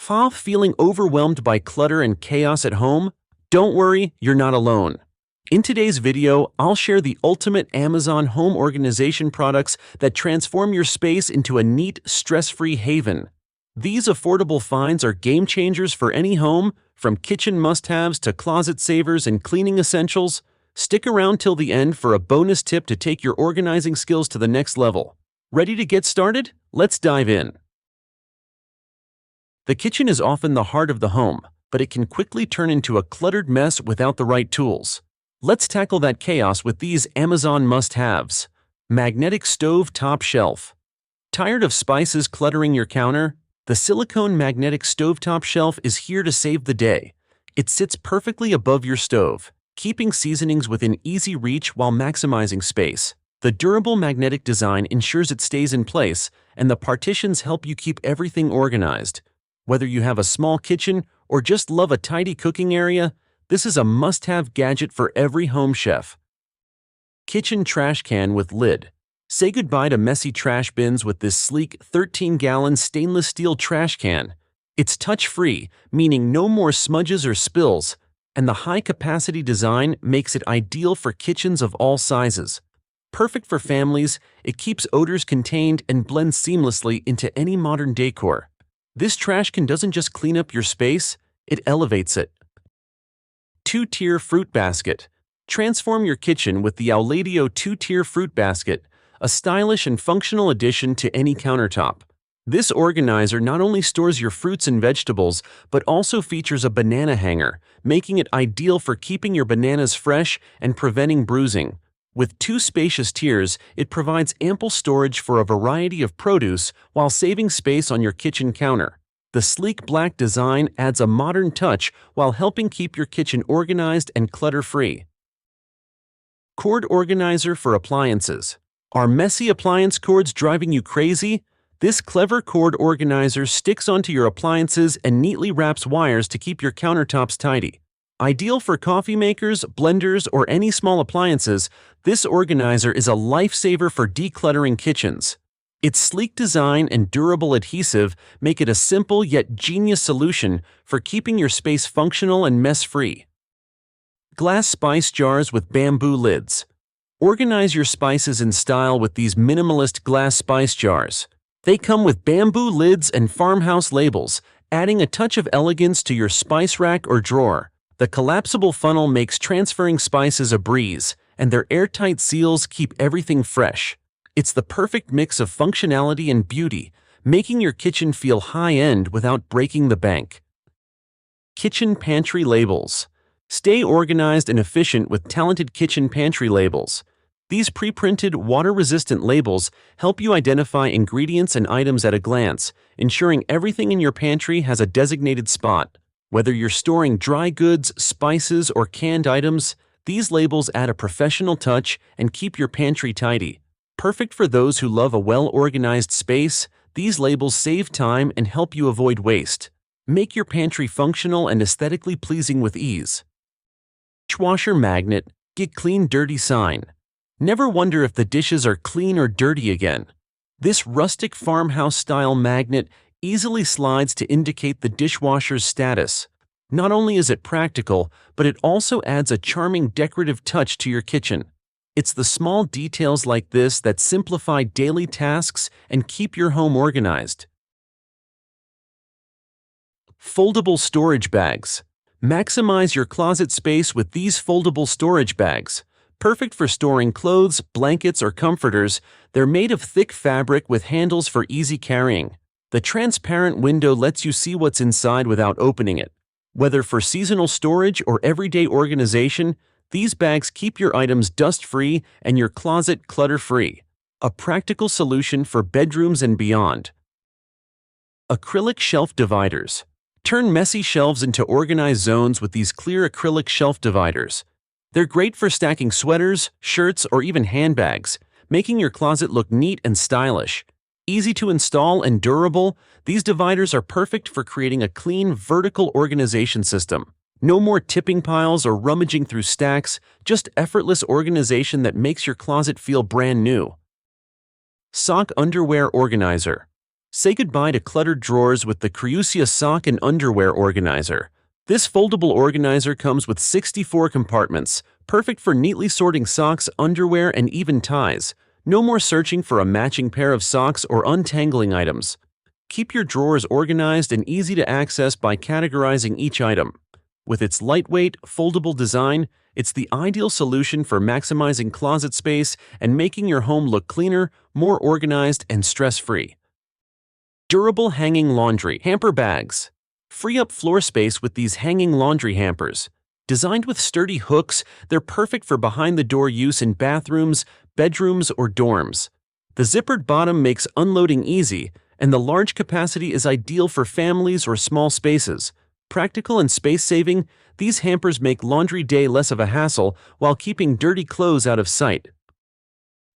Feeling overwhelmed by clutter and chaos at home? Don't worry, you're not alone. In today's video, I'll share the ultimate Amazon home organization products that transform your space into a neat, stress-free haven. These affordable finds are game changers for any home, from kitchen must-haves to closet savers and cleaning essentials. Stick around till the end for a bonus tip to take your organizing skills to the next level. Ready to get started? Let's dive in. The kitchen is often the heart of the home, but it can quickly turn into a cluttered mess without the right tools. Let's tackle that chaos with these Amazon must-haves. Magnetic stove top shelf. Tired of spices cluttering your counter? The silicone magnetic stovetop shelf is here to save the day. It sits perfectly above your stove, keeping seasonings within easy reach while maximizing space. The durable magnetic design ensures it stays in place, and the partitions help you keep everything organized. Whether you have a small kitchen or just love a tidy cooking area, this is a must-have gadget for every home chef. Kitchen trash can with lid. Say goodbye to messy trash bins with this sleek 13-gallon stainless steel trash can. It's touch-free, meaning no more smudges or spills, and the high-capacity design makes it ideal for kitchens of all sizes. Perfect for families, it keeps odors contained and blends seamlessly into any modern decor. This trash can doesn't just clean up your space, it elevates it. Two-tier fruit basket. Transform your kitchen with the Auledio two-tier fruit basket, a stylish and functional addition to any countertop. This organizer not only stores your fruits and vegetables, but also features a banana hanger, making it ideal for keeping your bananas fresh and preventing bruising. With two spacious tiers, it provides ample storage for a variety of produce while saving space on your kitchen counter. The sleek black design adds a modern touch while helping keep your kitchen organized and clutter-free. Cord organizer for appliances. Are messy appliance cords driving you crazy? This clever cord organizer sticks onto your appliances and neatly wraps wires to keep your countertops tidy. Ideal for coffee makers, blenders, or any small appliances, this organizer is a lifesaver for decluttering kitchens. Its sleek design and durable adhesive make it a simple yet genius solution for keeping your space functional and mess-free. Glass spice jars with bamboo lids. Organize your spices in style with these minimalist glass spice jars. They come with bamboo lids and farmhouse labels, adding a touch of elegance to your spice rack or drawer. The collapsible funnel makes transferring spices a breeze, and their airtight seals keep everything fresh. It's the perfect mix of functionality and beauty, making your kitchen feel high-end without breaking the bank. Kitchen pantry labels. Stay organized and efficient with talented kitchen pantry labels. These pre-printed, water-resistant labels help you identify ingredients and items at a glance, ensuring everything in your pantry has a designated spot. Whether you're storing dry goods, spices, or canned items, these labels add a professional touch and keep your pantry tidy. Perfect for those who love a well-organized space, these labels save time and help you avoid waste. Make your pantry functional and aesthetically pleasing with ease. Dishwasher magnet, get clean dirty sign. Never wonder if the dishes are clean or dirty again. This rustic farmhouse-style magnet easily slides to indicate the dishwasher's status. Not only is it practical, but it also adds a charming decorative touch to your kitchen. It's the small details like this that simplify daily tasks and keep your home organized. Foldable storage bags. Maximize your closet space with these foldable storage bags. Perfect for storing clothes, blankets, or comforters, they're made of thick fabric with handles for easy carrying. The transparent window lets you see what's inside without opening it. Whether for seasonal storage or everyday organization, these bags keep your items dust-free and your closet clutter-free. A practical solution for bedrooms and beyond. Acrylic shelf dividers. Turn messy shelves into organized zones with these clear acrylic shelf dividers. They're great for stacking sweaters, shirts, or even handbags, making your closet look neat and stylish. Easy to install and durable, these dividers are perfect for creating a clean, vertical organization system. No more tipping piles or rummaging through stacks, just effortless organization that makes your closet feel brand new. Sock underwear organizer. Say goodbye to cluttered drawers with the Crucia Sock and Underwear Organizer. This foldable organizer comes with 64 compartments, perfect for neatly sorting socks, underwear, and even ties. No more searching for a matching pair of socks or untangling items. Keep your drawers organized and easy to access by categorizing each item. With its lightweight, foldable design, it's the ideal solution for maximizing closet space and making your home look cleaner, more organized, and stress-free. Durable hanging laundry hamper bags. Free up floor space with these hanging laundry hampers. Designed with sturdy hooks, they're perfect for behind-the-door use in bathrooms, bedrooms, or dorms. The zippered bottom makes unloading easy, and the large capacity is ideal for families or small spaces. Practical and space-saving, these hampers make laundry day less of a hassle while keeping dirty clothes out of sight.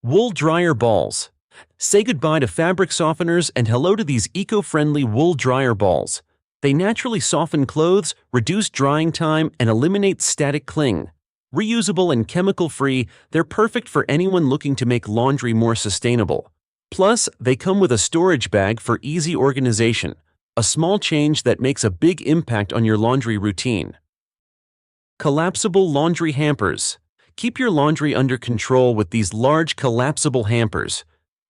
Wool dryer balls. Say goodbye to fabric softeners and hello to these eco-friendly wool dryer balls. They naturally soften clothes, reduce drying time, and eliminate static cling. Reusable and chemical-free, they're perfect for anyone looking to make laundry more sustainable. Plus, they come with a storage bag for easy organization, a small change that makes a big impact on your laundry routine. Collapsible laundry hampers. Keep your laundry under control with these large collapsible hampers.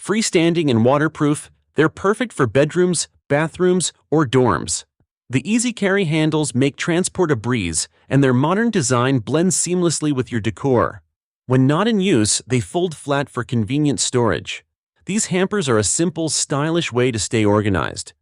Freestanding and waterproof, they're perfect for bedrooms, bathrooms, or dorms. The easy carry handles make transport a breeze, and their modern design blends seamlessly with your decor. When not in use, they fold flat for convenient storage. These hampers are a simple, stylish way to stay organized.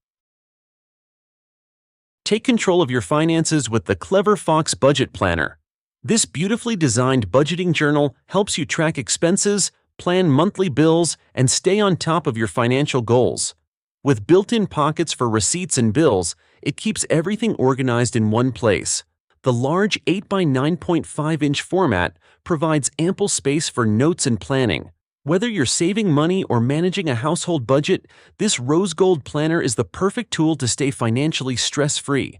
Take control of your finances with the Clever Fox Budget Planner. This beautifully designed budgeting journal helps you track expenses, plan monthly bills, and stay on top of your financial goals. With built-in pockets for receipts and bills, it keeps everything organized in one place. The large 8 by 9.5-inch format provides ample space for notes and planning. Whether you're saving money or managing a household budget, this rose gold planner is the perfect tool to stay financially stress-free.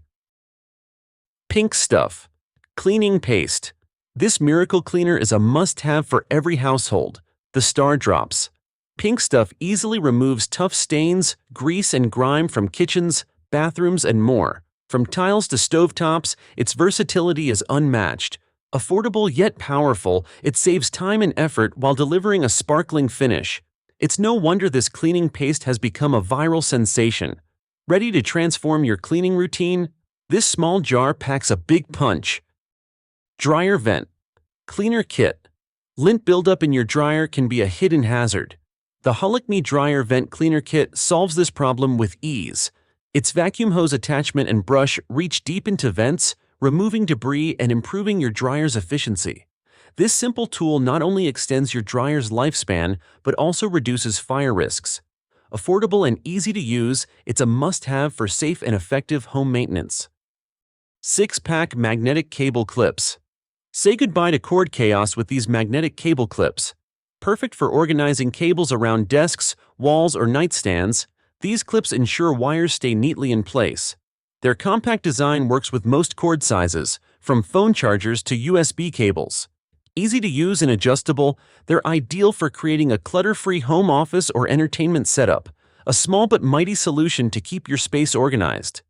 Pink Stuff Cleaning Paste. This miracle cleaner is a must-have for every household. The Star Drops. Pink Stuff easily removes tough stains, grease, and grime from kitchens, bathrooms, and more. From tiles to stovetops, its versatility is unmatched. Affordable yet powerful, it saves time and effort while delivering a sparkling finish. It's no wonder this cleaning paste has become a viral sensation. Ready to transform your cleaning routine? This small jar packs a big punch. Dryer Vent Cleaner Kit. Lint buildup in your dryer can be a hidden hazard. The Hullick Dryer Vent Cleaner Kit solves this problem with ease. Its vacuum hose attachment and brush reach deep into vents, removing debris and improving your dryer's efficiency. This simple tool not only extends your dryer's lifespan, but also reduces fire risks. Affordable and easy to use, it's a must-have for safe and effective home maintenance. 6-pack magnetic cable clips. Say goodbye to cord chaos with these magnetic cable clips. Perfect for organizing cables around desks, walls, or nightstands, these clips ensure wires stay neatly in place. Their compact design works with most cord sizes, from phone chargers to USB cables. Easy to use and adjustable, they're ideal for creating a clutter-free home office or entertainment setup, a small but mighty solution to keep your space organized.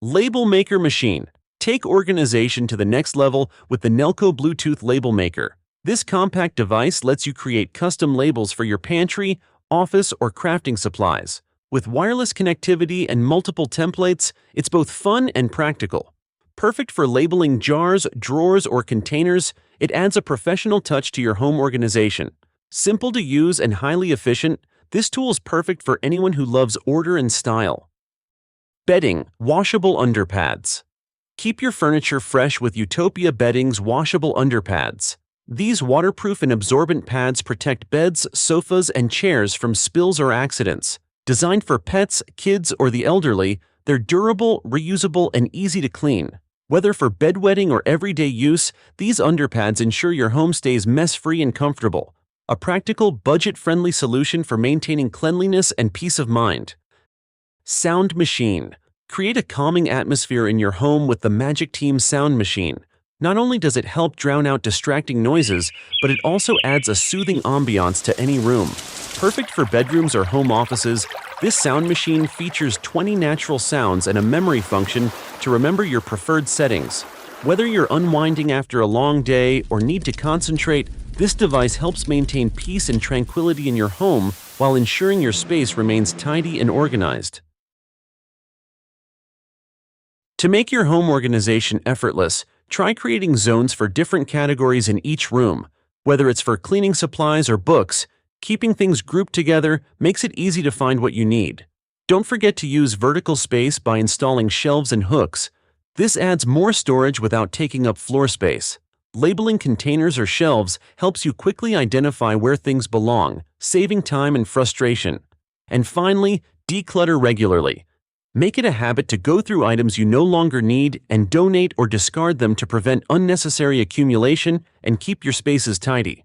Label Maker Machine. Take organization to the next level with the Nelco Bluetooth Label Maker. This compact device lets you create custom labels for your pantry, office, or crafting supplies. With wireless connectivity and multiple templates, it's both fun and practical. Perfect for labeling jars, drawers, or containers, it adds a professional touch to your home organization. Simple to use and highly efficient, this tool is perfect for anyone who loves order and style. Bedding Washable Underpads. Keep your furniture fresh with Utopia Bedding's washable underpads. These waterproof and absorbent pads protect beds, sofas, and chairs from spills or accidents. Designed for pets, kids, or the elderly, they're durable, reusable, and easy to clean. Whether for bedwetting or everyday use, these underpads ensure your home stays mess-free and comfortable. A practical, budget-friendly solution for maintaining cleanliness and peace of mind. Sound Machine. Create a calming atmosphere in your home with the Magic Team Sound Machine. Not only does it help drown out distracting noises, but it also adds a soothing ambiance to any room. Perfect for bedrooms or home offices, This sound machine features 20 natural sounds and a memory function to remember your preferred settings. Whether you're unwinding after a long day or need to concentrate, this device helps maintain peace and tranquility in your home while ensuring your space remains tidy and organized. To make your home organization effortless, try creating zones for different categories in each room. Whether it's for cleaning supplies or books, keeping things grouped together makes it easy to find what you need. Don't forget to use vertical space by installing shelves and hooks. This adds more storage without taking up floor space. Labeling containers or shelves helps you quickly identify where things belong, saving time and frustration. And finally, declutter regularly. Make it a habit to go through items you no longer need and donate or discard them to prevent unnecessary accumulation and keep your spaces tidy.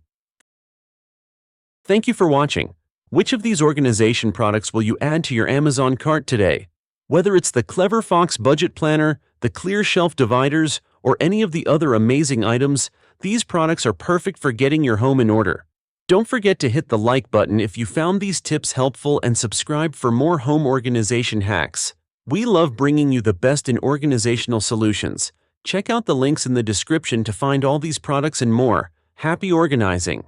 Thank you for watching. Which of these organization products will you add to your Amazon cart today? Whether it's the Clever Fox Budget Planner, the Clear Shelf Dividers, or any of the other amazing items, these products are perfect for getting your home in order. Don't forget to hit the like button if you found these tips helpful and subscribe for more home organization hacks. We love bringing you the best in organizational solutions. Check out the links in the description to find all these products and more. Happy organizing!